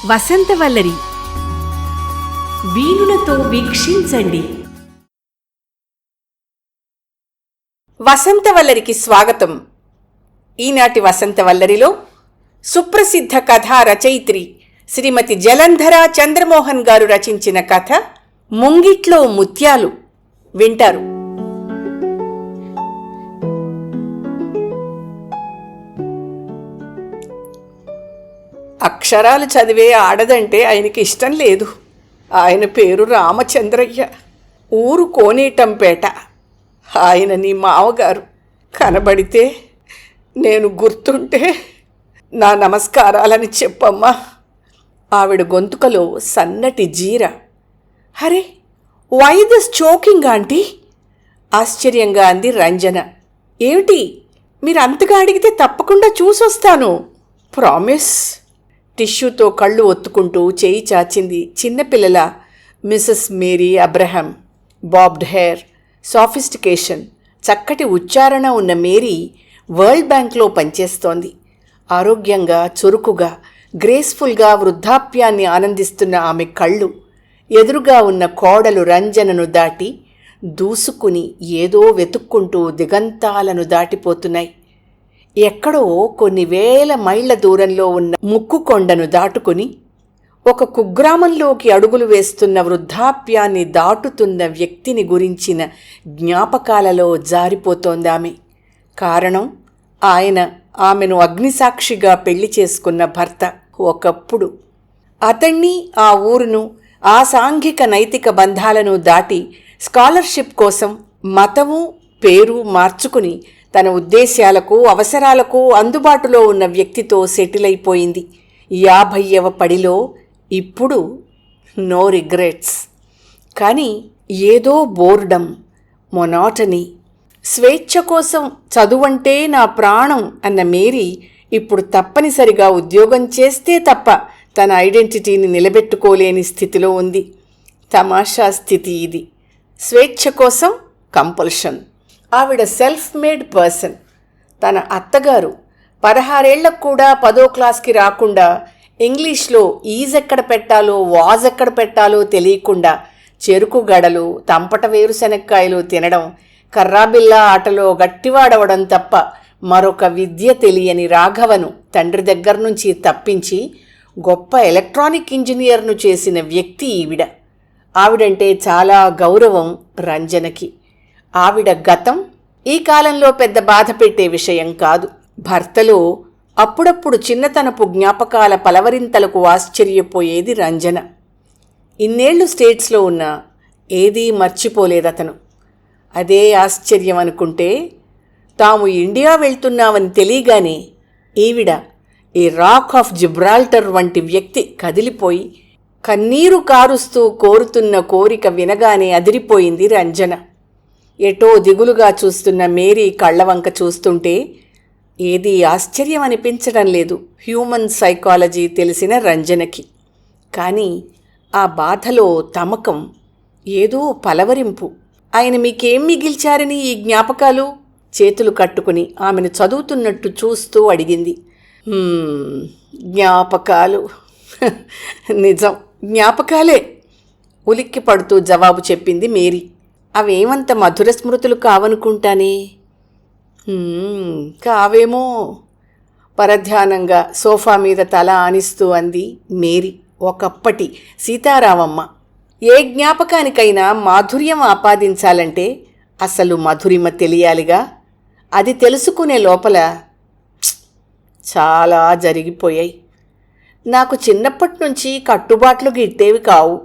వసంతవల్లరి వీణులతో వీక్షించండి. వసంతవల్లరికి స్వాగతం. ఈనాటి వసంతవల్లరిలో సుప్రసిద్ధ కథా రచయిత్రి శ్రీమతి జలంధర చంద్రమోహన్ గారు రచించిన కథ ముంగిట్లో ముత్యాలు వింటారు. అక్షరాలు చదివే ఆడదంటే ఆయనకి ఇష్టం లేదు. ఆయన పేరు రామచంద్రయ్య, ఊరు కోనేటంపేట. ఆయన నీ మావగారు. కనబడితే నేను గుర్తుంటే నా నమస్కారాలని చెప్పమ్మా. ఆవిడ గొంతుకలో సన్నటి జీర. అరే, వై దిస్ చోకింగ్ ఆంటీ? ఆశ్చర్యంగా అంది రంజన. ఏమిటి, మీరు అంతగా అడిగితే తప్పకుండా చూసొస్తాను. ప్రామిస్. టిష్యూతో కళ్ళు ఒత్తుకుంటూ చేయి చాచింది చిన్నపిల్లల Mrs Mary Abraham. Bobbed hair, sophistication, చక్కటి ఉచ్చారణ ఉన్న మేరీ వరల్డ్ బ్యాంక్లో పనిచేస్తోంది. ఆరోగ్యంగా, చురుకుగా, గ్రేస్ఫుల్గా వృద్ధాప్యాన్ని ఆనందిస్తున్న ఆమె కళ్ళు ఎదురుగా ఉన్న కోడలు రంజనను దాటి దూసుకుని ఏదో వెతుక్కుంటూ దిగంతాలను దాటిపోతున్నాయి. ఎక్కడో కొన్ని వేల మైళ్ల దూరంలో ఉన్న ముక్కుకొండను దాటుకుని ఒక కుగ్రామంలోకి అడుగులు వేస్తున్న వృద్ధాప్యాన్ని దాటుతున్న వ్యక్తిని గురించిన జ్ఞాపకాలలో జారిపోతోందామె. కారణం, ఆయన ఆమెను అగ్నిసాక్షిగా పెళ్లి చేసుకున్న భర్త. ఒకప్పుడు అతణ్ణి, ఆ ఊరును, ఆ సాంఘిక నైతిక బంధాలను దాటి స్కాలర్షిప్ కోసం మతము, పేరు మార్చుకుని తన ఉద్దేశాలకు, అవసరాలకు అందుబాటులో ఉన్న వ్యక్తితో సెటిల్ అయిపోయింది. 50వ పడిలో ఇప్పుడు నో రిగ్రెట్స్. కానీ ఏదో బోర్డం, మొనాటనీ. స్వేచ్ఛ కోసం చదువంటే నా ప్రాణం అన్న మేరీ ఇప్పుడు తప్పనిసరిగా ఉద్యోగం చేస్తే తప్ప తన ఐడెంటిటీని నిలబెట్టుకోలేని స్థితిలో ఉంది. తమాషా స్థితి ఇది. స్వేచ్ఛ కోసం కంపల్షన్. ఆవిడ సెల్ఫ్ మేడ్ పర్సన్. తన అత్తగారు 16 ఏళ్లకు కూడా 10వ క్లాస్కి రాకుండా ఇంగ్లీష్లో ఈజ్ ఎక్కడ పెట్టాలో, వాజ్ ఎక్కడ పెట్టాలో తెలియకుండా చెరుకు గడలు, తంపట వేరుశనక్కాయలు తినడం, కర్రాబిల్లా ఆటలో గట్టివాడవడం తప్ప మరొక విద్య తెలియని రాఘవను తండ్రి దగ్గర నుంచి తప్పించి గొప్ప ఎలక్ట్రానిక్ ఇంజనీర్ను చేసిన వ్యక్తి ఈవిడ. ఆవిడంటే చాలా గౌరవం రంజనకి. ఆవిడ గతం ఈ కాలంలో పెద్ద బాధ పెట్టే విషయం కాదు. భర్తలో అప్పుడప్పుడు చిన్నతనపు జ్ఞాపకాల పలవరింతలకు ఆశ్చర్యపోయేది రంజన. ఇన్నేళ్లు స్టేట్స్లో ఉన్నా ఏదీ మర్చిపోలేదతను. అదే ఆశ్చర్యం అనుకుంటే, తాము ఇండియా వెళ్తున్నామని తెలియగానే ఈవిడ ఈ రాక్ ఆఫ్ జిబ్రాల్టర్ వంటి వ్యక్తి కదిలిపోయి కన్నీరు కారుస్తూ కోరుతున్న కోరిక వినగానే అదిరిపోయింది రంజన. ఎటో దిగులుగా చూస్తున్న మేరీ కళ్ళవంక చూస్తుంటే ఏదీ ఆశ్చర్యం అనిపించడం లేదు హ్యూమన్ సైకాలజీ తెలిసిన రంజనకి. కానీ ఆ బాధలో తమకం, ఏదో పలవరింపు. ఆయన మీకేం మిగిల్చారని ఈ జ్ఞాపకాలు? చేతులు కట్టుకుని ఆమెను చదువుతున్నట్టు చూస్తూ అడిగింది. జ్ఞాపకాలు. నిజం, జ్ఞాపకాలే. ఉలిక్కి పడుతూ జవాబు చెప్పింది మేరీ. అవేమంత మధుర స్మృతులు కావనుకుంటానే. కావేమో. పరధ్యానంగా సోఫా మీద తల ఆనిస్తూ అంది మేరీ. ఒకప్పటి సీతారామమ్మ. ఏ జ్ఞాపకానికైనా మాధుర్యం ఆపాదించాలంటే అసలు మధురిమ తెలియాలిగా. అది తెలుసుకునే లోపల చాలా జరిగిపోయాయి. నాకు చిన్నప్పటి నుంచి కట్టుబాట్లు గిట్టేవి కావు.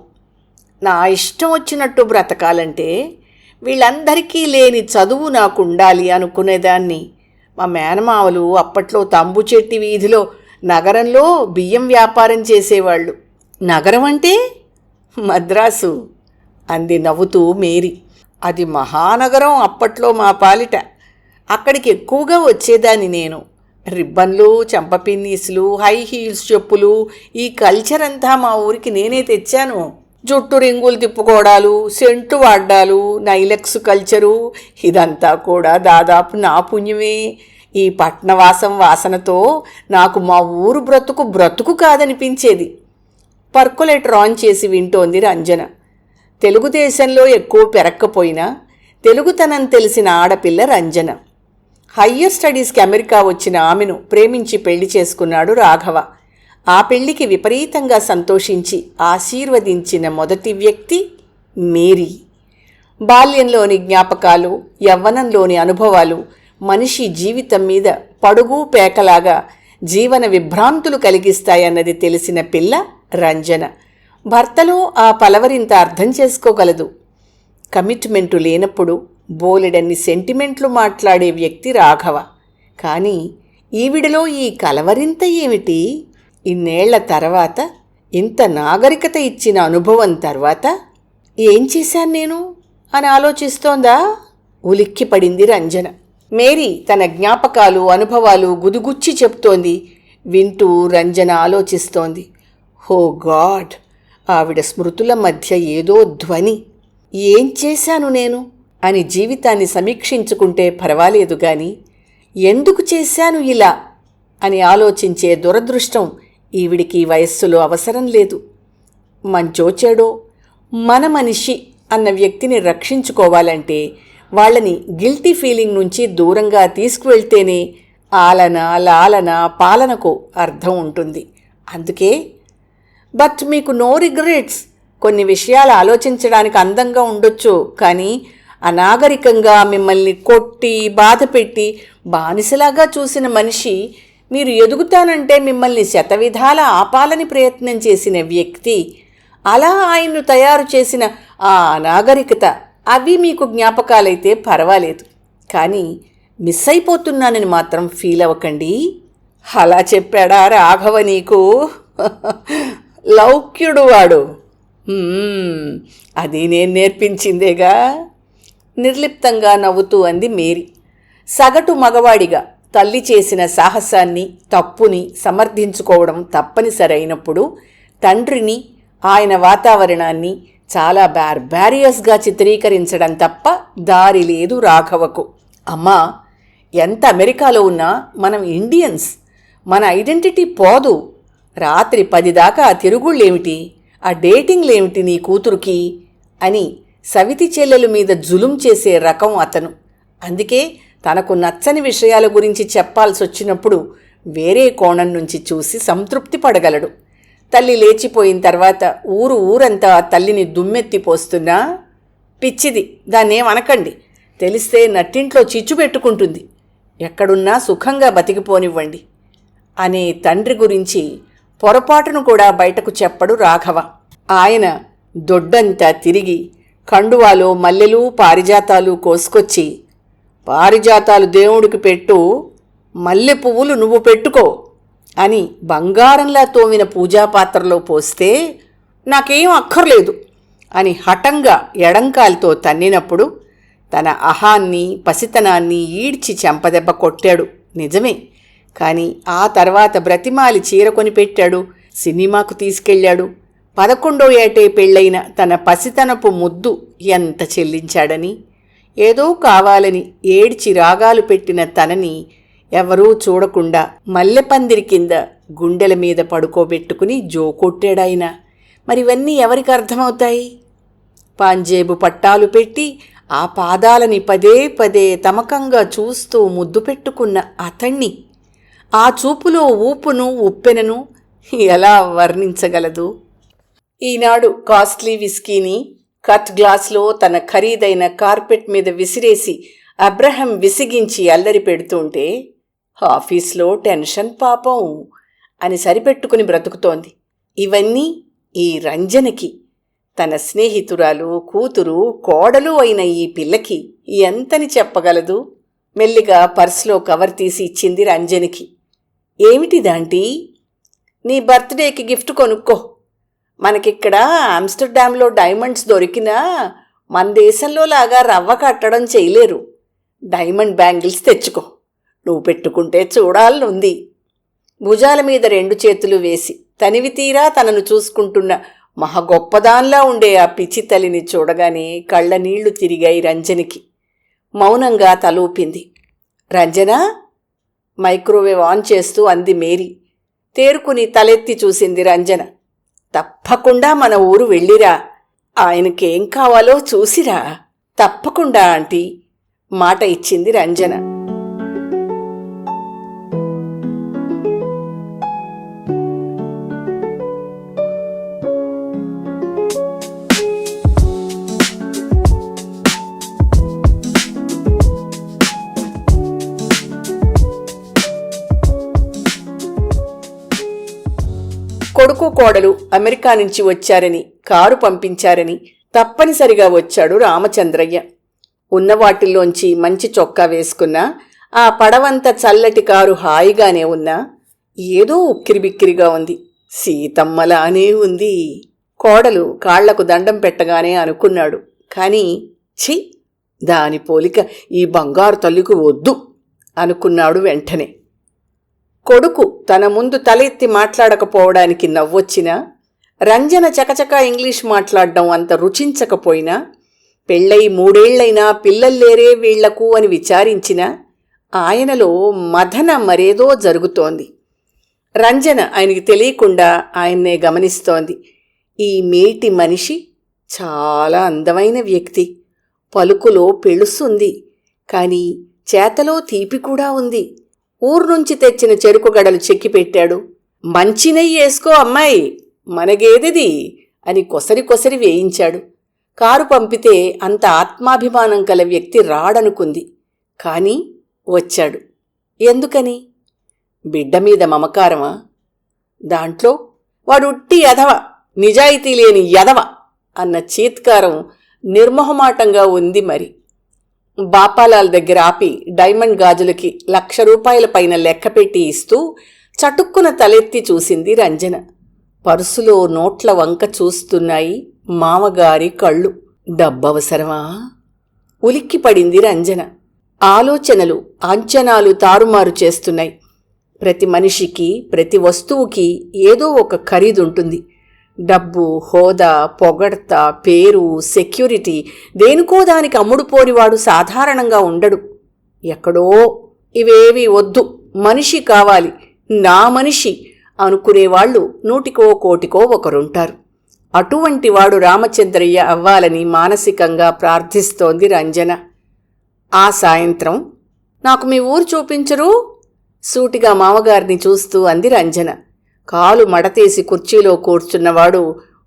నా ఇష్టం వచ్చినట్టు బ్రతకాలంటే వీళ్ళందరికీ లేని చదువు నాకు ఉండాలి అనుకునేదాన్ని. మా మేనమావలు అప్పట్లో తంబుచెట్టి వీధిలో నగరంలో బియ్యం వ్యాపారం చేసేవాళ్ళు. నగరం అంటే మద్రాసు అంది నవ్వుతూ మేరీ. అది మహానగరం అప్పట్లో మా పాలిట. అక్కడికి ఎక్కువగా వచ్చేదాన్ని నేను. రిబ్బన్లు, చంపపిన్నీసులు, హై హీల్స్ చెప్పులు, ఈ కల్చర్ అంతా మా ఊరికి నేనే తెచ్చాను. జుట్టు రింగులు తిప్పుకోవడాలు, సెంటు వాడ్డాలు, నైలెక్స్ కల్చరు, ఇదంతా కూడా దాదాపు నా పుణ్యమే. ఈ పట్నవాసం వాసనతో నాకు మా ఊరు బ్రతుకు కాదనిపించేది. పర్కులేటర్ ఆన్ చేసి వింటోంది రంజన. తెలుగుదేశంలో ఎక్కువ పెరక్కపోయినా తెలుగుతనం తెలిసిన ఆడపిల్ల రంజన. హయ్యర్ స్టడీస్కి అమెరికా వచ్చిన ఆమెను ప్రేమించి పెళ్లి చేసుకున్నాడు రాఘవ. ఆ పెళ్లికి విపరీతంగా సంతోషించి ఆశీర్వదించిన మొదటి వ్యక్తి మేరీ. బాల్యంలోని జ్ఞాపకాలు, యవ్వనంలోని అనుభవాలు మనిషి జీవితం మీద పడుగు పేకలాగా జీవన విభ్రాంతులు కలిగిస్తాయన్నది తెలిసిన పిల్ల రంజన. భర్తలో ఆ పలవరింత అర్థం చేసుకోగలదు. కమిట్మెంటు లేనప్పుడు బోలెడన్ని సెంటిమెంట్లు మాట్లాడే వ్యక్తి రాఘవ. కానీ ఈవిడలో ఈ కలవరింత ఏమిటి? ఇన్నేళ్ల తర్వాత, ఇంత నాగరికత ఇచ్చిన అనుభవం తర్వాత ఏం చేశాను నేను అని ఆలోచిస్తోందా? ఉలిక్కిపడింది రంజన. మేరీ తన జ్ఞాపకాలు, అనుభవాలు గుదుగుచ్చి చెప్తోంది. వింటూ రంజన ఆలోచిస్తోంది. హో గాడ్! ఆవిడ స్మృతుల మధ్య ఏదో ధ్వని. ఏం చేశాను నేను అని జీవితాన్ని సమీక్షించుకుంటే పర్వాలేదు గాని, ఎందుకు చేశాను ఇలా అని ఆలోచించే దురదృష్టం ఈవిడికి వయస్సులో అవసరం లేదు. మంచో చెడో మన మనిషి అన్న వ్యక్తిని రక్షించుకోవాలంటే వాళ్ళని గిల్టీ ఫీలింగ్ నుంచి దూరంగా తీసుకువెళ్తేనే ఆలన, లాలన, పాలనకు అర్థం ఉంటుంది. అందుకే బట్ మీకు నో రిగ్రెట్స్. కొన్ని విషయాలు ఆలోచించడానికి అందంగా ఉండొచ్చు, కానీ అనాగరికంగా మిమ్మల్ని కొట్టి బాధపెట్టి బానిసలాగా చూసిన మనిషి మీరు ఎదుగుతానంటే మిమ్మల్ని శతవిధాల ఆపాలని ప్రయత్నం చేసిన వ్యక్తి, అలా ఆయన్ను తయారు చేసిన ఆ అనాగరికత, అవి మీకు జ్ఞాపకాలైతే పర్వాలేదు. కానీ మిస్ అయిపోతున్నానని మాత్రం ఫీల్ అవ్వకండి. అలా చెప్పాడా రాఘవ నీకు? లౌక్యుడు వాడు. అది నేను నేర్పించిందేగా. నిర్లిప్తంగా నవ్వుతూ అంది మేరీ. సగటు మగవాడిగా తల్లి చేసిన సాహసాన్ని, తప్పుని సమర్థించుకోవడం తప్పనిసరైనప్పుడు తండ్రిని, ఆయన వాతావరణాన్ని చాలా బార్బారియస్గా చిత్రీకరించడం తప్ప దారి లేదు రాఘవకు. అమ్మా, ఎంత అమెరికాలో ఉన్నా మనం ఇండియన్స్. మన ఐడెంటిటీ పోదు. రాత్రి 10 దాకా తిరుగుళ్ళేమిటి, ఆ డేటింగ్లేమిటి నీ కూతురుకి అని సవితి చెల్లెల మీద జులుం చేసే రకం అతను. అందుకే తనకు నచ్చని విషయాల గురించి చెప్పాల్సి వచ్చినప్పుడు వేరే కోణం నుంచి చూసి సంతృప్తి పడగలడు. తల్లి లేచిపోయిన తర్వాత ఊరంతా తల్లిని దుమ్మెత్తి పోస్తున్నా, పిచ్చిది, దాన్నేమనకండి, తెలిస్తే నట్టింట్లో చిచ్చు పెట్టుకుంటుంది, ఎక్కడున్నా సుఖంగా బతికిపోనివ్వండి అనే తండ్రి గురించి పొరపాటును కూడా బయటకు చెప్పడు రాఘవ. ఆయన దొడ్డంతా తిరిగి కండువాలో మల్లెలు, పారిజాతాలు కోసుకొచ్చి, పారిజాతాలు దేవుడికి పెట్టు, మల్లె పువ్వులు నువ్వు పెట్టుకో అని బంగారంలా తోమిన పూజాపాత్రలో పోస్తే నాకేం అక్కర్లేదు అని హఠంగా ఎడంకాలతో తన్నినప్పుడు తన అహాన్ని, పసితనాన్ని ఈడ్చి చెంపదెబ్బ కొట్టాడు. నిజమే. కానీ ఆ తర్వాత బ్రతిమాలి చీర కొని పెట్టాడు, సినిమాకు తీసుకెళ్ళాడు. 11వ ఏటే పెళ్ళైన తన పసితనపు ముద్దు ఎంత చెల్లించాడని. ఏదో కావాలని ఏడ్చి రాగాలు పెట్టిన తనని ఎవరూ చూడకుండా మల్లెపందిరి కింద గుండెల మీద పడుకోబెట్టుకుని జోకొట్టాడాయన. మరివన్నీ ఎవరికి అర్థమవుతాయి? పాంజేబు పట్టాలు పెట్టి ఆ పాదాలని పదే పదే తమకంగా చూస్తూ ముద్దు పెట్టుకున్న అతణ్ణి, ఆ చూపులో ఊపును, ఉప్పెనను ఎలా వర్ణించగలదు? ఈనాడు కాస్ట్లీ విస్కీని కట్ గ్లాస్లో తన ఖరీదైన కార్పెట్ మీద విసిరేసి అబ్రహం విసిగించి అల్లరి పెడుతుంటే ఆఫీస్లో టెన్షన్ పాపం అని సరిపెట్టుకుని బ్రతుకుతోంది. ఇవన్నీ ఈ రంజనకి, తన స్నేహితురాలు, కూతురు, కోడలు అయిన ఈ పిల్లకి ఎంతని చెప్పగలదు? మెల్లిగా పర్సులో కవర్ తీసి ఇచ్చింది రంజనికి. ఏమిటిదాంటీ? నీ బర్త్డేకి గిఫ్ట్ కొనుక్కో. మనకిక్కడ ఆమ్స్టర్డామ్లో డైమండ్స్ దొరికినా మన దేశంలో లాగా రవ్వ కట్టడం చేయలేరు. డైమండ్ బ్యాంగిల్స్ తెచ్చుకో, నువ్వు పెట్టుకుంటే చూడాలనుంది. భుజాల మీద 2 చేతులు వేసి తనివి తీరా తనను చూసుకుంటున్న మహా గొప్పదాన్లా ఉండే ఆ పిచ్చి తల్లిని చూడగానే కళ్ళ నీళ్లు తిరిగాయి రంజనికి. మౌనంగా తలూపింది. రంజనా, మైక్రోవేవ్ ఆన్ చేస్తూ అంది మేరీ. తేరుకుని తలెత్తి చూసింది రంజన. తప్పకుండా మన ఊరు వెళ్ళిరా, ఆయనకేం కావాలో చూసిరా. తప్పకుండా ఆంటీ, మాట ఇచ్చింది రంజన. కొడుకు కోడలు అమెరికా నుంచి వచ్చారని, కారు పంపించారని తప్పనిసరిగా వచ్చాడు రామచంద్రయ్య. ఉన్నవాటిల్లోంచి మంచి చొక్కా వేసుకున్నా, ఆ పడవంత చల్లటి కారు హాయిగానే ఉన్నా ఏదో ఉక్కిరిబిక్కిరిగా ఉంది. సీతమ్మలానే ఉంది. కోడలు కాళ్లకు దండం పెట్టగానే అనుకున్నాడు. కాని ఛీ, దాని పోలిక ఈ బంగారు తల్లికి వద్దు అనుకున్నాడు వెంటనే. కొడుకు తన ముందు తలెత్తి మాట్లాడకపోవడానికి నవ్వొచ్చినా, రంజన చకచకా ఇంగ్లీష్ మాట్లాడడం అంత రుచించకపోయినా, పెళ్ళై 3 ఏళ్లైనా పిల్లల్లేరే వీళ్లకు అని విచారించినా ఆయనలో మదన మరేదో జరుగుతోంది. రంజన ఆయనకి తెలియకుండా ఆయన్నే గమనిస్తోంది. ఈ మేటి మనిషి చాలా అందమైన వ్యక్తి. పలుకులో పెళుసుంది, కాని చేతలో తీపి కూడా ఉంది. ఊరు నుంచి తెచ్చిన చెరుకు గడలు చెక్కిపెట్టాడు. మంచి నెయ్యి వేసుకో అమ్మాయి, మనగేదిది అని కొసరి కొసరి వేయించాడు. కారు పంపితే అంత ఆత్మాభిమానం కల వ్యక్తి రాడనుకుంది. కాని వచ్చాడు. ఎందుకని? బిడ్డ మీద మమకారమా? దాంట్లో వాడుట్టి యదవ, నిజాయితీ లేని యదవ అన్న చీత్కారం నిర్మోహమాటంగా ఉంది. మరి బాపాలాల్ దగ్గర ఆపి డైమండ్ గాజులకి 1,00,000 రూపాయల పైన లెక్కపెట్టి ఇస్తూ చటుక్కున తలెత్తి చూసింది రంజన. పర్సులో నోట్ల వంక చూస్తున్నాయి మామగారి కళ్ళు. డబ్బవసరమా? ఉలిక్కిపడింది రంజన. ఆలోచనలు, అంచనాలు తారుమారు చేస్తున్నాయి. ప్రతి మనిషికి, ప్రతి వస్తువుకి ఏదో ఒక ఖరీదుంటుంది. డబ్బు, హోదా, పొగడ్త, పేరు, సెక్యూరిటీ దేనికో దానికి అమ్ముడుపోనివాడు సాధారణంగా ఉండడు. ఎక్కడో ఇవేవీ వద్దు, మనిషి కావాలి, నా మనిషి అనుకునేవాళ్లు 100కో 1,00,000కో ఒకరుంటారు. అటువంటి వాడు రామచంద్రయ్య అవ్వాలని మానసికంగా ప్రార్థిస్తోంది రంజన. ఆ సాయంత్రం, నాకు మీ ఊరు చూపించరు? సూటిగా మామగారిని చూస్తూ అంది రంజన. కాలు మడతేసి కుర్చీలో కూర్చున్నవాడు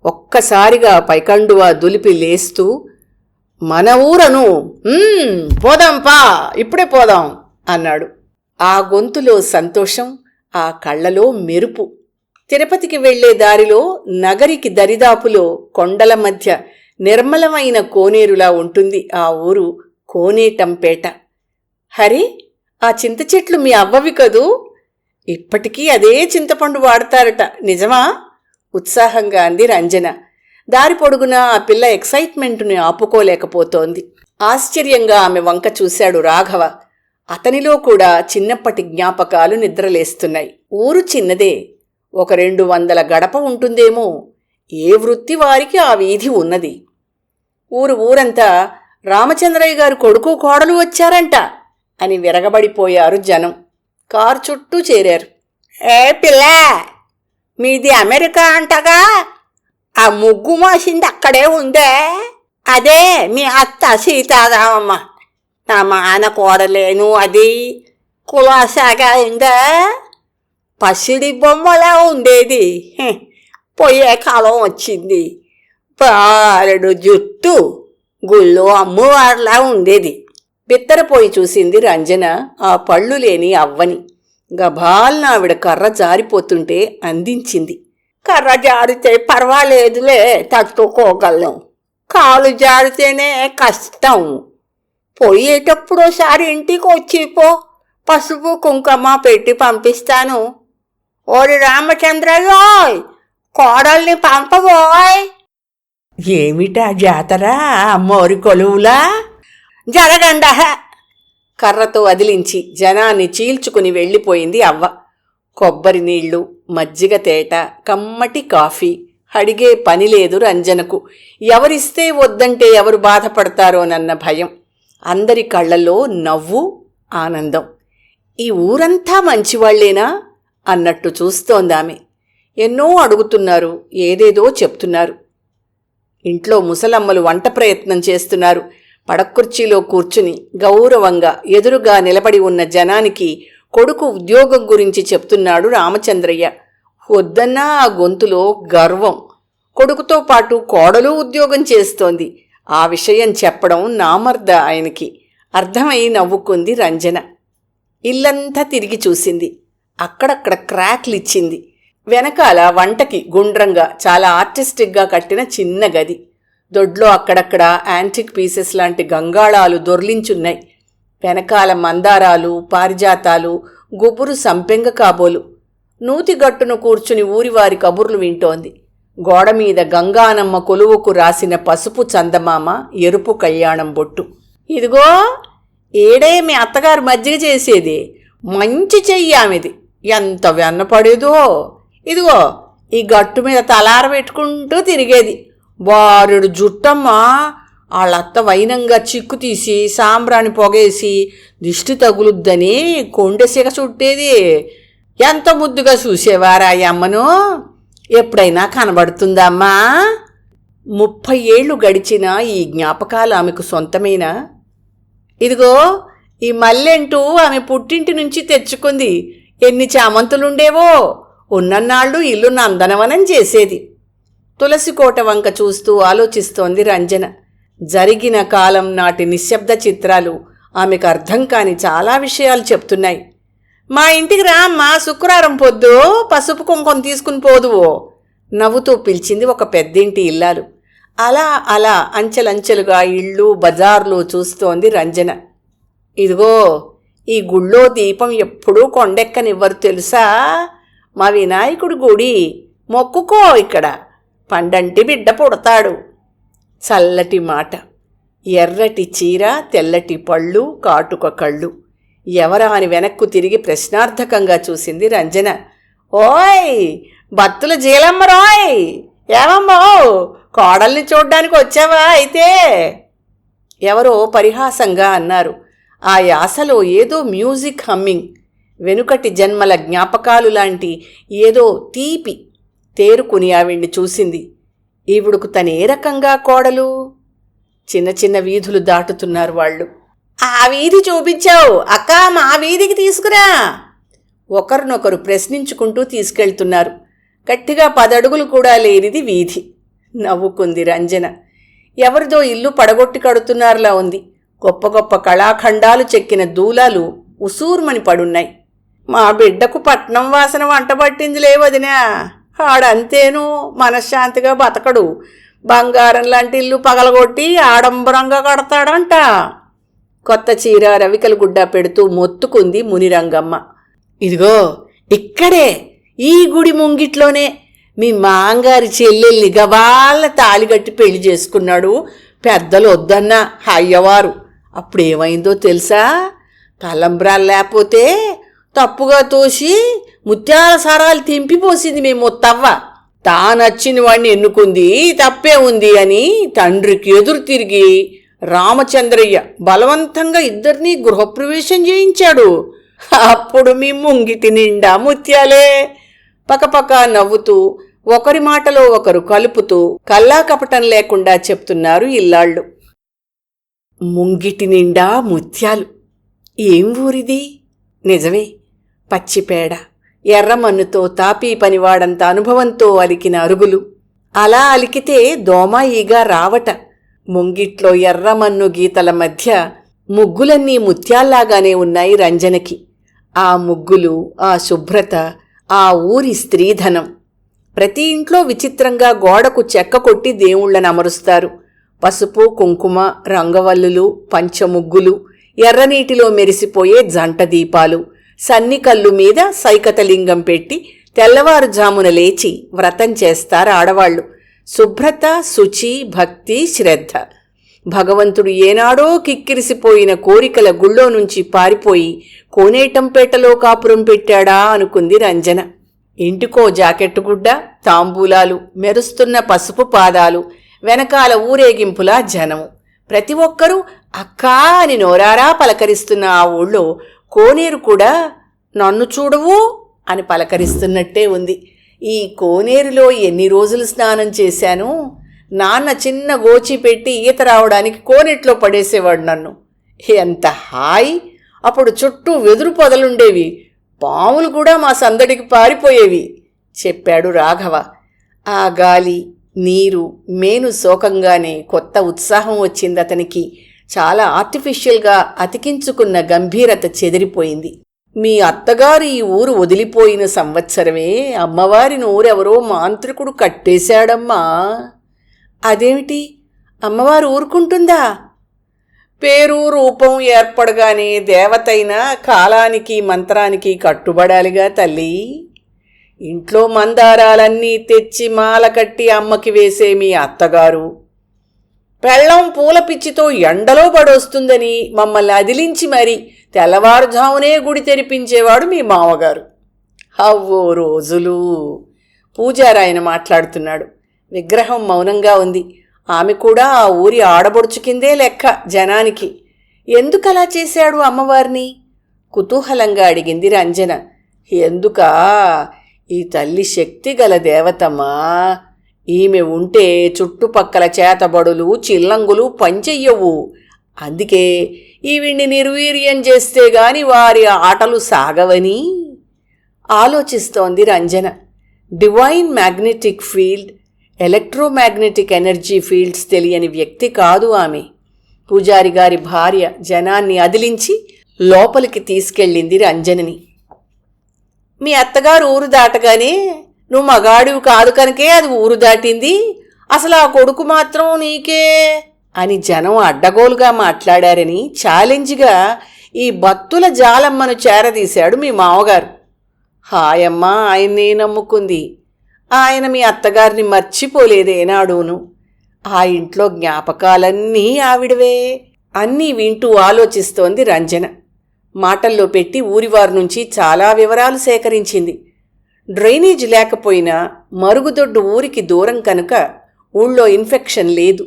ఒక్కసారిగా పైకండువా దులిపి లేస్తూ, మన ఊరను, పోదాంపా, ఇప్పుడే పోదాం అన్నాడు. ఆ గొంతులో సంతోషం, ఆ కళ్లలో మెరుపు. తిరుపతికి వెళ్లే దారిలో, నగరికి దరిదాపులో కొండల మధ్య నిర్మలమైన కోనేరులా ఉంటుంది ఆ ఊరు కోనేటంపేట. హరి, ఆ చింత చెట్లు మీ అవ్వవి కదూ? ఇప్పటికీ అదే చింతపండు వాడతారట, నిజమా? ఉత్సాహంగా అంది రంజన. దారి పొడుగునా ఆ పిల్ల ఎక్సైట్మెంటుని ఆపుకోలేకపోతోంది. ఆశ్చర్యంగా ఆమె వంక చూశాడు రాఘవ. అతనిలో కూడా చిన్నప్పటి జ్ఞాపకాలు నిద్రలేస్తున్నాయి. ఊరు చిన్నదే, 100-200 గడప ఉంటుందేమో. ఏ వృత్తి వారికి ఆ వీధి ఉన్నది. ఊరంతా రామచంద్రయ్య గారు కొడుకు కోడలు వచ్చారంట అని విరగబడిపోయారు జనం. కారు చుట్టూ చేరారు. ఏ పిల్ల, మీది అమెరికా అంటగా? ఆ ముగ్గు మాసింది అక్కడే ఉందే? అదే మీ అత్త సీతారామమ్మ. నా మాన కోడలేను, అది కులాసాగా ఉందా? పసిడి బొమ్మలా ఉండేది, పోయే కాలం వచ్చింది. పారెడు జుట్టు, గుళ్ళో అమ్మవారిలా ఉండేది. బిత్తరపోయి చూసింది రంజన ఆ పళ్ళు లేని అవ్వని. గభాల్న ఆవిడ కర్ర జారిపోతుంటే అందించింది. కర్ర జారితే పర్వాలేదులే, తట్టుకోగలం. కాలు జారితేనే కష్టం. పోయేటప్పుడోసారి ఇంటికి వచ్చిపో, పసుపు కుంకుమ పెట్టి పంపిస్తాను. ఓరి రామచంద్రయ్యోయ్, కోడల్ని పంపబోయ్. ఏమిటా జాతర, అమ్మోరి కొలువులా? జరగండ. కర్రతో వదిలించి జనాన్ని చీల్చుకుని వెళ్ళిపోయింది అవ్వ. కొబ్బరి నీళ్లు, మజ్జిగ తేట, కమ్మటి కాఫీ అడిగే పనిలేదు రంజనకు. ఎవరిస్తే వద్దంటే ఎవరు బాధపడతారోనన్న భయం. అందరి కళ్లలో నవ్వు, ఆనందం. ఈ ఊరంతా మంచివాళ్లేనా అన్నట్టు చూస్తోందామె. ఎన్నో అడుగుతున్నారు, ఏదేదో చెప్తున్నారు. ఇంట్లో ముసలమ్మలు వంట ప్రయత్నం చేస్తున్నారు. పడకుర్చీలో కూర్చుని గౌరవంగా ఎదురుగా నిలబడి ఉన్న జనానికి కొడుకు ఉద్యోగం గురించి చెప్తున్నాడు రామచంద్రయ్య. వద్దన్నా ఆ గొంతులో గర్వం. కొడుకుతో పాటు కోడలు ఉద్యోగం చేస్తోంది. ఆ విషయం చెప్పడం నామర్ద ఆయనకి. అర్థమై నవ్వుకుంది రంజన. ఇల్లంతా తిరిగి చూసింది. అక్కడక్కడ క్రాక్లిచ్చింది. వెనకాల వంటకి గుండ్రంగా చాలా ఆర్టిస్టిక్గా కట్టిన చిన్న గది. దొడ్లో అక్కడక్కడ యాంటిక్ పీసెస్ లాంటి గంగాళాలు దొర్లించున్నాయి. వెనకాల మందారాలు, పారిజాతాలు, గుబురు సంపెంగ కాబోలు. నూతిగట్టును కూర్చుని ఊరివారి కబుర్లు వింటోంది. గోడమీద గంగానమ్మ కొలువుకు రాసిన పసుపు చందమామ, ఎరుపు కళ్యాణం బొట్టు. ఇదిగో ఏడే మీ అత్తగారు మజ్జిగ చేసేది, మంచి చెయ్యి ఆమెది, ఎంత వెన్నపడేదో. ఇదిగో ఈ గట్టు మీద తలార పెట్టుకుంటూ తిరిగేది. బారుడు జుట్టమ్మా. వాళ్ళత్త వైనంగా చిక్కు తీసి సాంబ్రాణి పొగేసి దిష్టి తగులుద్దని కొండెసిగ చుట్టేది. ఎంత ముద్దుగా చూసేవారా ఈ అమ్మను? ఎప్పుడైనా కనబడుతుందమ్మా? 30 ఏళ్లు గడిచినా ఈ జ్ఞాపకాలు ఆమెకు సొంతమేనా? ఇదిగో ఈ మల్లెంటూ ఆమె పుట్టింటి నుంచి తెచ్చుకుంది. ఎన్ని చామంతులుండేవో. ఉన్నన్నాళ్ళు ఇల్లు నందనవనం చేసేది. తులసికోట వంక చూస్తూ ఆలోచిస్తోంది రంజన. జరిగిన కాలం నాటి నిశ్శబ్ద చిత్రాలు ఆమెకు అర్థం కాని చాలా విషయాలు చెప్తున్నాయి. మా ఇంటికి రా అమ్మా, శుక్రవారం పొద్దు పసుపు కుంకుమ తీసుకుని పోదువో, నవ్వుతూ పిలిచింది ఒక పెద్దింటి ఇల్లాలు. అలా అలా అంచెలంచెలుగా ఇళ్ళు బజార్లు చూస్తోంది రంజన. ఇదిగో ఈ గుళ్ళో దీపం ఎప్పుడూ కొండెక్కనివ్వరు తెలుసా? మా వినాయకుడి గుడి, మొక్కుకో, ఇక్కడ పండంటి బిడ్డ పుడతాడు. చల్లటి మాట, ఎర్రటి చీర, తెల్లటి పళ్ళు, కాటుక కళ్ళు. ఎవరా అని వెనక్కు తిరిగి ప్రశ్నార్థకంగా చూసింది రంజన. ఓయ్ భక్తుల జీలమ్మరోయ్, ఏమమ్మో కోడల్ని చూడ్డానికి వచ్చావా అయితే? ఎవరో పరిహాసంగా అన్నారు. ఆ యాసలో ఏదో మ్యూజిక్ హమ్మింగ్, వెనుకటి జన్మల జ్ఞాపకాలు లాంటి ఏదో తీపి తేరుకుని ఆవిడ్ని చూసింది. ఈవిడకు తనే రకంగా కోడలు? చిన్న చిన్న వీధులు దాటుతున్నారు వాళ్ళు. ఆ వీధి చూపించావు అక్క, మా వీధికి తీసుకురా. ఒకరినొకరు ప్రశ్నించుకుంటూ తీసుకెళ్తున్నారు. గట్టిగా 10 అడుగులు కూడా లేనిది వీధి. నవ్వుకుంది రంజన. ఎవరిదో ఇల్లు పడగొట్టి కడుతున్నారులా ఉంది. గొప్ప గొప్ప కళాఖండాలు చెక్కిన దూలాలు ఉసూర్మని పడున్నాయి. మా బిడ్డకు పట్నం వాసన వంట పట్టిందిలే వదినా. ఆడంతేను, మనశ్శాంతిగా బతకడు. బంగారం లాంటి ఇల్లు పగలగొట్టి ఆడంబరంగా కడతాడంట. కొత్త చీర, రవికల గుడ్డ పెడుతూ మొత్తుకుంది మునిరంగమ్మ. ఇదిగో ఇక్కడే ఈ గుడి ముంగిట్లోనే మీ మాంగారి చెల్లెల్ని గవాళ్ళ తాళిగట్టి పెళ్లి చేసుకున్నాడు పెద్దలు వద్దన్న అయ్యవారు. అప్పుడేమైందో తెలుసా? తలంబ్రాలు లేకపోతే తప్పుగా తోసి ముత్యాల సారాలు తెంపిపోసింది మీ ముత్తవ్వ. తానచ్చిన వాడిని ఎన్నుకుంది, తప్పే ఉంది అని తండ్రికి ఎదురు తిరిగి రామచంద్రయ్య బలవంతంగా ఇద్దరినీ గృహప్రవేశం చేయించాడు. అప్పుడు మీ ముంగిటి నిండా ముత్యాలే. పకపక నవ్వుతూ ఒకరి మాటలో ఒకరు కలుపుతూ కల్లా కపటం లేకుండా చెప్తున్నారు ఇల్లాళ్ళు. ముంగిటి నిండా ముత్యాలు. ఏం ఊరిది? నిజమే, పచ్చిపేడ, ఎర్రమన్నుతో తాపీ పనివాడంత అనుభవంతో అలికిన అరుగులు. అలా అలికితే దోమ ఈగ రావట. ముంగిట్లో ఎర్రమన్ను గీతల మధ్య ముగ్గులన్నీ ముత్యాల్లాగానే ఉన్నాయి రంజనకి. ఆ ముగ్గులు, ఆ శుభ్రత, ఆ ఊరి స్త్రీధనం. ప్రతి ఇంట్లో విచిత్రంగా గోడకు చెక్క కొట్టి దేవుళ్లను అమరుస్తారు. పసుపు, కుంకుమ, రంగవల్లులు, పంచముగ్గులు, ఎర్రనీటిలో మెరిసిపోయే జంట దీపాలు, సన్నికల్లు మీద సైకతలింగం పెట్టి తెల్లవారుజామున లేచి వ్రతం చేస్తారు ఆడవాళ్లు. శుభ్రత, శుచి, భక్తి, శ్రద్ధ. భగవంతుడు ఏనాడో కిక్కిరిసిపోయిన కోరికల గుళ్ళో నుంచి పారిపోయి కోనేటంపేటలో కాపురం పెట్టాడా అనుకుంది రంజన. ఇంటికో జాకెట్టు గుడ్డ, తాంబూలాలు, మెరుస్తున్న పసుపు పాదాలు, వెనకాల ఊరేగింపులా జనము. ప్రతి ఒక్కరూ అక్కా అని నోరారా పలకరిస్తున్న ఆ ఊళ్ళో కోనేరు కూడా నన్ను చూడవు అని పలకరిస్తున్నట్టే ఉంది. ఈ కోనేరులో ఎన్ని రోజులు స్నానం చేశాను. నాన్న చిన్న గోచి పెట్టి ఈత రావడానికి కోనేట్లో పడేసేవాడు నన్ను. ఎంత హాయ్! అప్పుడు చుట్టూ వెదురు పొదలుండేవి, పాములు కూడా మా సందడికి పారిపోయేవి చెప్పాడు రాఘవ. ఆ గాలి, నీరు, మేను సోకంగానే కొత్త ఉత్సాహం వచ్చింది అతనికి. చాలా ఆర్టిఫిషియల్గా అతికించుకున్న గంభీరత చెదిరిపోయింది. మీ అత్తగారు ఈ ఊరు వదిలిపోయిన సంవత్సరమే అమ్మవారి నోరెవరో మాంత్రికుడు కట్టేశాడమ్మా. అదేమిటి, అమ్మవారు ఊరుకుంటుందా? పేరు రూపం ఏర్పడగానే దేవతైన కాలానికి మంత్రానికి కట్టుబడాలిగా తల్లి. ఇంట్లో మందారాలన్నీ తెచ్చి మాల కట్టి అమ్మకి వేసే మీ అత్తగారు పెళ్ళం పూల పిచ్చితో ఎండలో పడొస్తుందని మమ్మల్ని అదిలించి మరి తెల్లవారుజామునే గుడి తెరిపించేవాడు మీ మామగారు. అవ్వో రోజులు! పూజారాయన మాట్లాడుతున్నాడు. విగ్రహం మౌనంగా ఉంది. ఆమె కూడా ఆ ఊరి ఆడబొడుచు కిందే లెక్క జనానికి. ఎందుకలా చేశాడు అమ్మవారిని? కుతూహలంగా అడిగింది రంజన. ఎందుకా? ఈ తల్లి శక్తి గల దేవతమ్మా. ఈమె ఉంటే చుట్టుపక్కల చేతబడులు చిల్లంగులు పనిచెయ్యవు. అందుకే ఈవిడ్ని నిర్వీర్యం చేస్తే గాని వారి ఆటలు సాగవని ఆలోచిస్తోంది Ranjana. Divine magnetic field, electromagnetic energy fields తెలియని వ్యక్తి కాదు ఆమె. పూజారి గారి భార్య జనాన్ని అదిలించి లోపలికి తీసుకెళ్ళింది రంజనని. మీ అత్తగారు ఊరు దాటగానే నువ్వు మగాడివి కాదు కనుకే అది ఊరు దాటింది. అసలు ఆ కొడుకు మాత్రం నీకే అని జనం అడ్డగోలుగా మాట్లాడారని ఛాలెంజ్గా ఈ బత్తుల జాలమ్మను చేరదీశాడు మీ మామగారు. హాయమ్మ ఆయన్నే నమ్ముకుంది. ఆయన మీ అత్తగారిని మర్చిపోలేదేనాడూను. ఆ ఇంట్లో జ్ఞాపకాలన్నీ ఆవిడవే. అన్నీ వింటూ ఆలోచిస్తోంది రంజన. మాటల్లో పెట్టి ఊరివారి నుంచి చాలా వివరాలు సేకరించింది. డ్రైనేజ్ లేకపోయినా మరుగుదొడ్డు ఊరికి దూరం కనుక ఊళ్ళో ఇన్ఫెక్షన్ లేదు.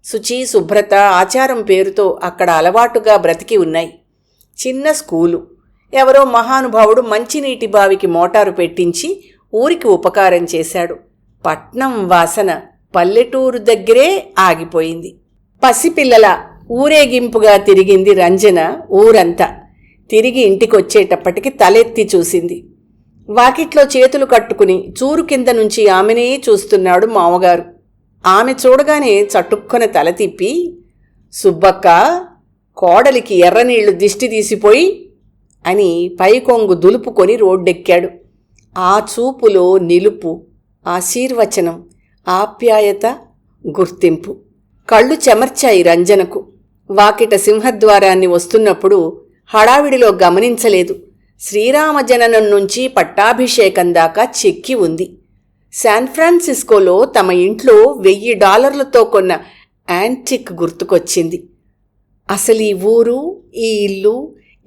శుచి, శుభ్రత, ఆచారం పేరుతో అక్కడ అలవాటుగా బ్రతికి ఉన్నాయి. చిన్న స్కూలు. ఎవరో మహానుభావుడు మంచినీటి బావికి మోటారు పెట్టించి ఊరికి ఉపకారం చేశాడు. పట్నం వాసన పల్లెటూరు దగ్గరే ఆగిపోయింది. పసిపిల్లల ఊరేగింపుగా తిరిగింది రంజన ఊరంతా. తిరిగి ఇంటికొచ్చేటప్పటికి తలెత్తి చూసింది. వాకిట్లో చేతులు కట్టుకుని చూరు కింద నుంచి ఆమెనే చూస్తున్నాడు మామగారు. ఆమె చూడగానే చటుక్కున తల తిప్పి, సుబ్బక్క, కోడలికి ఎర్రనీళ్లు దిష్టి తీసిపోయి అని పైకొంగు దులుపుకొని రోడ్డెక్కాడు. ఆ చూపులో నిలుపు, ఆశీర్వచనం, ఆప్యాయత, గుర్తింపు. కళ్ళు చెమర్చాయి రంజనకు. వాకిట సింహద్వారాన్ని వస్తున్నప్పుడు హడావిడిలో గమనించలేదు. శ్రీరామజననం నుంచి పట్టాభిషేకం దాకా చెక్కి ఉంది. శాన్ఫ్రాన్సిస్కోలో తమ ఇంట్లో $1000 కొన్న యాంటిక్ గుర్తుకొచ్చింది. అసలు ఈ ఊరు, ఈ ఇల్లు,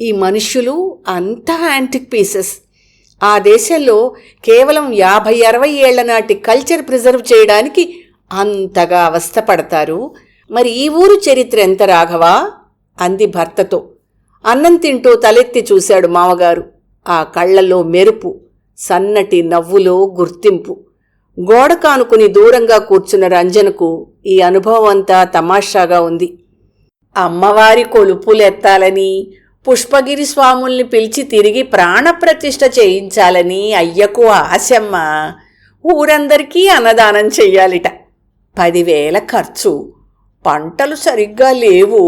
ఈ మనుష్యులు అంతా యాంటిక్ పీసెస్. ఆ దేశంలో కేవలం 50-60 ఏళ్ల నాటి కల్చర్ ప్రిజర్వ్ చేయడానికి అంతగా అవస్థపడతారు. మరి ఈ ఊరు చరిత్ర ఎంత రాఘవా? అంది భర్తతో. అన్నం తింటూ తలెత్తి చూశాడు మామగారు. ఆ కళ్లలో మెరుపు, సన్నటి నవ్వులో గుర్తింపు. గోడ కానుకుని దూరంగా కూర్చున్న రంజనకు ఈ అనుభవం అంతా తమాషాగా ఉంది. అమ్మవారి కొలుపులెత్తాలని, పుష్పగిరి స్వాముల్ని పిలిచి తిరిగి ప్రాణప్రతిష్ఠ చేయించాలని అయ్యకు ఆశమ్మ. ఊరందరికీ అన్నదానం చెయ్యాలిట. 10,000 ఖర్చు. పంటలు సరిగ్గా లేవు.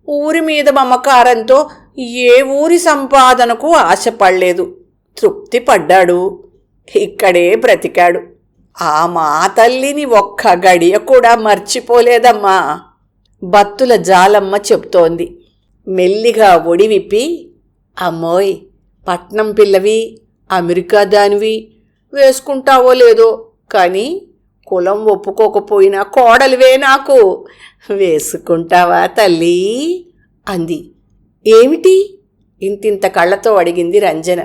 ఊరి మీద మమకారంతో ఏ ఊరి సంపాదనకు ఆశపడలేదు. తృప్తి పడ్డాడు. ఇక్కడే బ్రతికాడు. ఆ మా తల్లిని ఒక్క గడియ కూడా మర్చిపోలేదమ్మా. బత్తుల జాలమ్మ చెప్తోంది. మెల్లిగా ఒడి విప్పి, అమ్మోయ్, పట్నం పిల్లవి, అమెరికా దానివి, వేసుకుంటావో లేదో కానీ కులం ఒప్పుకోకపోయినా కోడలివే నాకు. వేసుకుంటావా తల్లి అంది. ఏమిటి? ఇంతింత కళ్ళతో అడిగింది రంజన.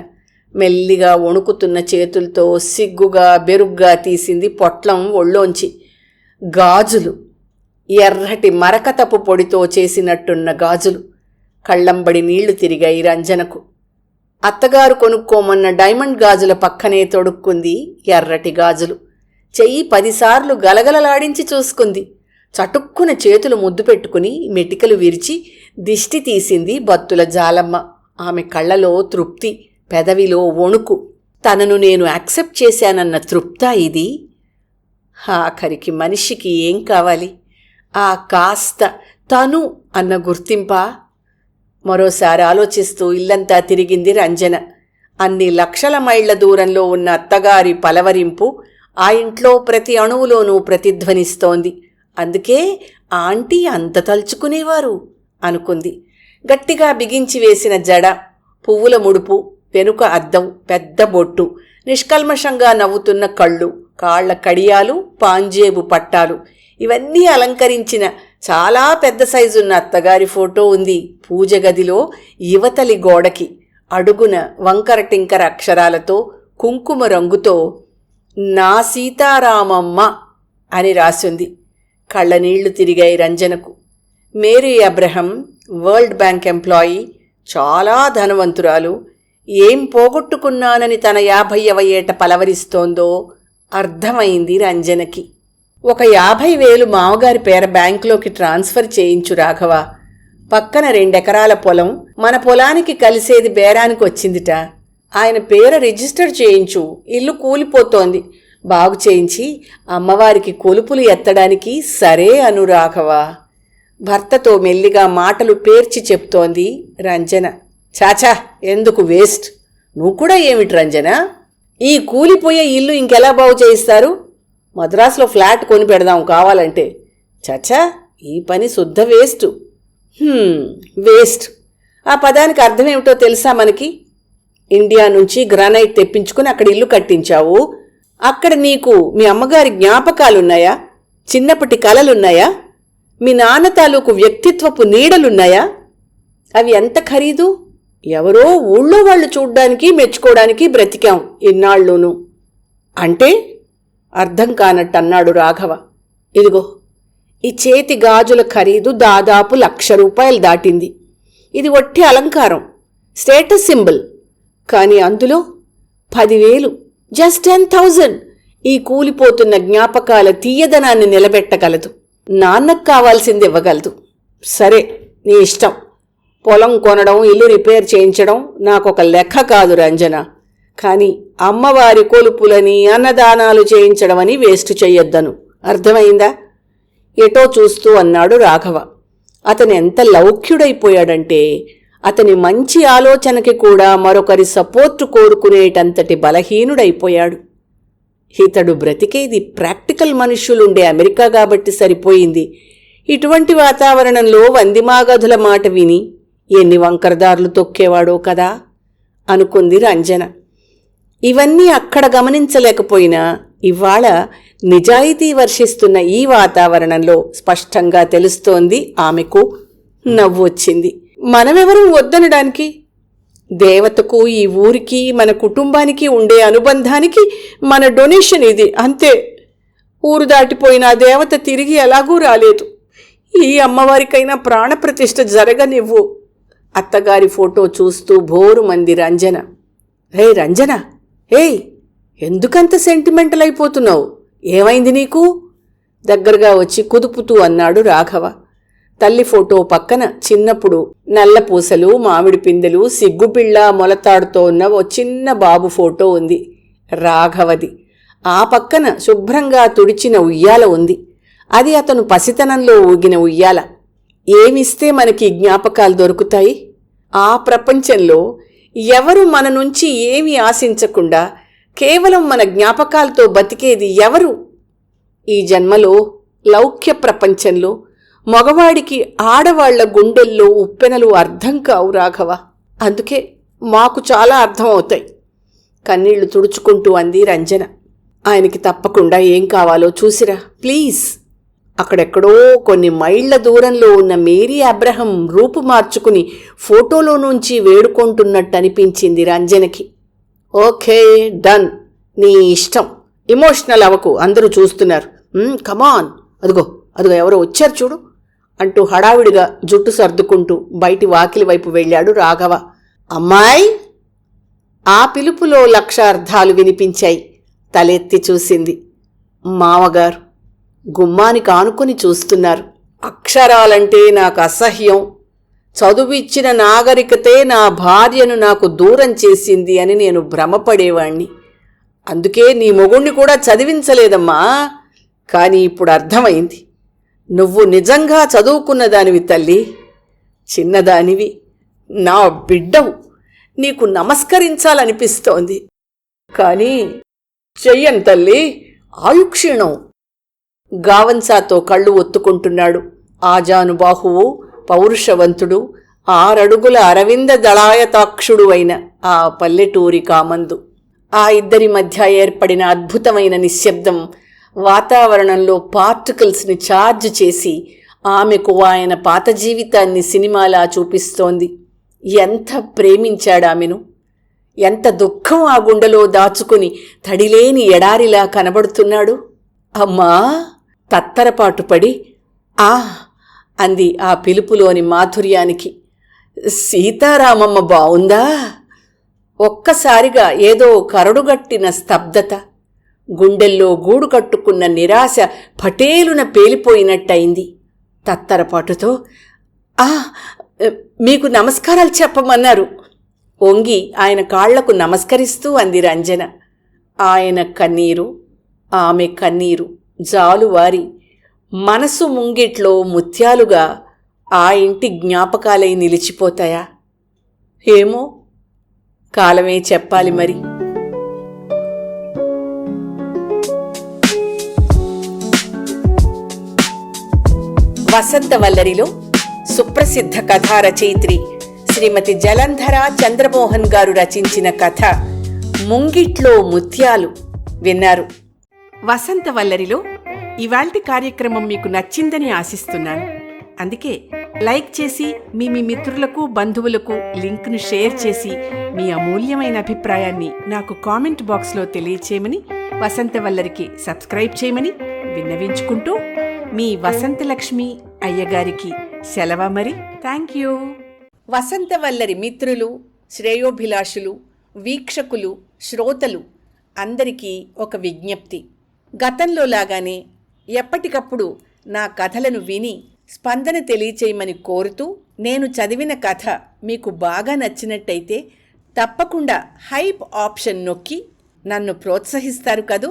మెల్లిగా వణుకుతున్న చేతులతో సిగ్గుగా బెరుగ్గా తీసింది పొట్లం ఒళ్ళోంచి. గాజులు, ఎర్రటి మరకతపు పొడితో చేసినట్టున్న గాజులు. కళ్ళంబడి నీళ్లు తిరిగాయి రంజనకు. అత్తగారు కొనుక్కోమన్న డైమండ్ గాజుల పక్కనే తొడుక్కుంది ఎర్రటి గాజులు. చెయ్యి 10 సార్లు గలగలలాడించి చూసుకుంది. చటుక్కున చేతులు ముద్దు పెట్టుకుని మెటికలు విరిచి దిష్టి తీసింది బత్తుల జాలమ్మ. ఆమె కళ్ళలో తృప్తి, పెదవిలో వణుకు. తనను నేను యాక్సెప్ట్ చేశానన్న తృప్తా ఇది? ఆఖరికి మనిషికి ఏం కావాలి? ఆ కాస్త తను అన్న గుర్తింపా? మరోసారి ఆలోచిస్తూ ఇల్లంతా తిరిగింది రంజన. అన్ని లక్షల మైళ్ల దూరంలో ఉన్న అత్తగారి పలవరింపు ఆ ఇంట్లో ప్రతి అణువులోనూ ప్రతిధ్వనిస్తోంది. అందుకే ఆంటీ అంత తలుచుకునేవారు అనుకుంది. గట్టిగా బిగించి వేసిన జడ, పువ్వుల ముడుపు, వెనుక అద్దం, పెద్ద బొట్టు, నిష్కల్మషంగా నవ్వుతున్న కళ్ళు, కాళ్ల కడియాలు, పాంజేబు పట్టాలు, ఇవన్నీ అలంకరించిన చాలా పెద్ద సైజున్న అత్తగారి ఫోటో ఉంది పూజ గదిలో యువతలి గోడకి. అడుగున వంకర టింకర అక్షరాలతో కుంకుమ రంగుతో నా సీతారామమ్మ అని రాసుంది. కళ్ళనీళ్లు తిరిగాయి రంజనకు. Mary Abraham World Bank employee, చాలా ధనవంతురాలు. ఏం పోగొట్టుకున్నానని తన 50వ ఏట పలవరిస్తోందో అర్థమైంది రంజనకి. ఒక 50,000 మామగారి పేర బ్యాంకులోకి ట్రాన్స్ఫర్ చేయించు రాఘవ. పక్కన 2 ఎకరాల పొలం మన పొలానికి కలిసేది బేరానికి వచ్చిందిట. ఆయన పేర రిజిస్టర్ చేయించు, ఇల్లు కూలిపోతోంది. బాగు చేయించి అమ్మవారికి కొలుపులు ఎత్తడానికి సరే అను రాఘవ. భర్తతో మెల్లిగా మాటలు పేర్చి చెప్తోంది రంజన. చాచా, ఎందుకు వేస్ట్? నువ్వు కూడా ఏమిటి రంజన? ఈ కూలిపోయే ఇల్లు ఇంకెలా బాగు చేయిస్తారు? మద్రాసులో ఫ్లాట్ కొని పెడదాం కావాలంటే. చచ్చా, ఈ పని శుద్ధ వేస్ట్. వేస్ట్ ఆ పదానికి అర్థమేమిటో తెలుసా మనకి? ఇండియా నుంచి గ్రానైట్ తెప్పించుకుని అక్కడ ఇల్లు కట్టించావు. అక్కడ నీకు మీ అమ్మగారి జ్ఞాపకాలున్నాయా? చిన్నప్పటి కలలున్నాయా? మీ నాన్న తాలూకు వ్యక్తిత్వపు నీడలున్నాయా? అవి ఎంత ఖరీదు? ఎవరో ఊళ్ళో వాళ్ళు చూడ్డానికి మెచ్చుకోవడానికి బ్రతికాం ఇన్నాళ్ళూను. అంటే అర్థం కానట్టన్నాడు రాఘవ. ఇదిగో, ఈ చేతి గాజుల ఖరీదు దాదాపు 1,00,000 రూపాయలు దాటింది. ఇది ఒట్టి అలంకారం, స్టేటస్ సింబల్. కానీ అందులో 10,000, జస్ట్ 10,000 ఈ కూలిపోతున్న జ్ఞాపకాల తీయదనాన్ని నిలబెట్టగలదు. నాన్నకు కావాల్సింది ఇవ్వగలదు. సరే, నీ ఇష్టం. పొలం కొనడం, ఇల్లు రిపేర్ చేయించడం నాకొక లెక్క కాదు రంజన. కానీ అమ్మవారి కొలుపులని, అన్నదానాలు చేయించడం అని వేస్ట్ చెయ్యొద్దను. అర్థమైందా? ఎటో చూస్తూ అన్నాడు రాఘవ. అతను ఎంత లౌక్యుడైపోయాడంటే అతని మంచి ఆలోచనకి కూడా మరొకరి సపోర్టు కోరుకునేటంతటి బలహీనుడైపోయాడు. ఇతడు బ్రతికేది ప్రాక్టికల్ మనుష్యులుండే అమెరికా కాబట్టి సరిపోయింది. ఇటువంటి వాతావరణంలో వందిమాగధుల మాట విని ఎన్ని వంకరదారులు తొక్కేవాడో కదా అనుకుంది రంజన. ఇవన్నీ అక్కడ గమనించలేకపోయినా ఇవాళ నిజాయితీ వర్షిస్తున్న ఈ వాతావరణంలో స్పష్టంగా తెలుస్తోంది ఆమెకు. నవ్వొచ్చింది. మనమెవరూ వద్దనడానికి? దేవతకు, ఈ ఊరికి, మన కుటుంబానికి ఉండే అనుబంధానికి మన డొనేషన్ ఇది, అంతే. ఊరు దాటిపోయిన దేవత తిరిగి ఎలాగూ రాలేదు. ఈ అమ్మవారికైనా ప్రాణప్రతిష్ఠ జరగనివ్వు. అత్తగారి ఫోటో చూస్తూ భోరుమంది రంజన. హే రంజన, ఏయ్, ఎందుకంత సెంటిమెంటల్ అయిపోతున్నావు? ఏమైంది నీకు? దగ్గరగా వచ్చి కుదుపుతూ అన్నాడు రాఘవ. తల్లి ఫోటో పక్కన చిన్నప్పుడు నల్లపూసలు, మామిడి పిందెలు, సిగ్గుపిళ్ళ మొలతాడుతూ ఉన్న ఓ చిన్న బాబు ఫోటో ఉంది, రాఘవది. ఆ పక్కన శుభ్రంగా తుడిచిన ఉయ్యాల ఉంది. అది అతను పసితనంలో ఊగిన ఉయ్యాల. ఏమిస్తే మనకి జ్ఞాపకాలు దొరుకుతాయి? ఆ ప్రపంచంలో ఎవరు మన నుంచి ఏమీ ఆశించకుండా కేవలం మన జ్ఞాపకాలతో బతికేది ఎవరు? ఈ జన్మలో లౌక్య ప్రపంచంలో మగవాడికి ఆడవాళ్ల గుండెల్లో ఉప్పెనలు అర్థం కావు రాఘవ. అందుకే మాకు చాలా అర్థమవుతాయి. కన్నీళ్లు తుడుచుకుంటూ అంది రంజన. ఆయనకి తప్పకుండా ఏం కావాలో చూసిరా ప్లీజ్. అక్కడెక్కడో కొన్ని మైళ్ల దూరంలో ఉన్న మేరీ అబ్రహం రూపు మార్చుకుని ఫోటోలో నుంచి వేడుకుంటున్నట్టు అనిపించింది రంజనకి. ఓకే, డన్, నీ ఇష్టం. ఎమోషనల్ అవ్వకు, అందరూ చూస్తున్నారు. కమాన్, అదిగో అదిగో ఎవరో వచ్చారు చూడు అంటూ హడావిడిగా జుట్టు సర్దుకుంటూ బయటి వాకిలి వైపు వెళ్ళాడు రాఘవ. అమ్మాయి ఆ పిలుపులో లక్ష అర్థాలు వినిపించాయి. తలెత్తి చూసింది. మామగారు గుమ్మానికి ఆనుకుని చూస్తున్నారు. అక్షరాలంటే నాకు అసహ్యం, చదువిచ్చిన నాగరికతే నా భార్యను నాకు దూరం చేసింది అని నేను భ్రమపడేవాణ్ణి. అందుకే నీ మొగుణ్ణి కూడా చదివించలేదమ్మా. కానీ ఇప్పుడు అర్థమైంది. నువ్వు నిజంగా చదువుకున్నదానివి తల్లి, చిన్నదానివి, నా బిడ్డవు. నీకు నమస్కరించాలనిపిస్తోంది, కానీ చెయ్యను తల్లి, ఆయుక్షీణం. గావంసాతో కళ్ళు ఒత్తుకుంటున్నాడు. ఆజానుబాహువు, పౌరుషవంతుడు, 6 అడుగుల అరవింద దళాయతాక్షుడు అయిన ఆ పల్లెటూరి కామందు. ఆ ఇద్దరి మధ్య ఏర్పడిన అద్భుతమైన నిశ్శబ్దం వాతావరణంలో పార్టికల్స్ని ఛార్జ్ చేసి ఆమెకు ఆయన పాత జీవితాన్ని సినిమాలా చూపిస్తోంది. ఎంత ప్రేమించాడామెను! ఎంత దుఃఖం ఆ గుండెలో దాచుకుని తడిలేని ఎడారిలా కనబడుతున్నాడు. అమ్మా! తత్తరపాటుపడి ఆ అంది ఆ పిలుపులోని మాధుర్యానికి. సీతారామమ్మ బావుందా? ఒక్కసారిగా ఏదో కరడుగట్టిన స్తబ్దత, గుండెల్లో గూడు కట్టుకున్న నిరాశ పటేలున పేలిపోయినట్టయింది. తత్తరపాటుతో మీకు నమస్కారాలు చెప్పమన్నారు. వంగి ఆయన కాళ్లకు నమస్కరిస్తూ అంది రంజన. ఆయన కన్నీరు, ఆమె కన్నీరు జాలువారి మనసు ముంగిట్లో ముత్యాలుగా ఆ ఇంటి జ్ఞాపకాలై నిలిచిపోతాయా? ఏమో, కాలమే చెప్పాలి మరి. వసంతవల్లరిలో సుప్రసిద్ధ కథా రచయిత్రి శ్రీమతి జలంధర చంద్రమోహన్ గారు రచించిన కథ ముంగిట్లో ముత్యాలు విన్నారు. వసంతవల్లరిలో ఇవాల్టి కార్యక్రమం మీకు నచ్చిందని ఆశిస్తున్నాను. అందుకే లైక్ చేసి మీ మిత్రులకు, బంధువులకు లింక్ను షేర్ చేసి మీ అమూల్యమైన అభిప్రాయాన్ని నాకు కామెంట్ బాక్స్లో తెలియచేయమని, వసంతవల్లరికి సబ్స్క్రైబ్ చేయమని విన్నవించుకుంటూ మీ వసంతలక్ష్మి అయ్యగారికి సెలవ మరి. Thank you. వసంతవల్లరి మిత్రులు, శ్రేయోభిలాషులు, వీక్షకులు, శ్రోతలు అందరికీ ఒక విజ్ఞప్తి. గతంలో లాగానే ఎప్పటికప్పుడు నా కథలను విని స్పందన తెలియచేయమని కోరుతూ, నేను చదివిన కథ మీకు బాగా నచ్చినట్టయితే తప్పకుండా హైప్ ఆప్షన్ నొక్కి నన్ను ప్రోత్సహిస్తారు కదూ.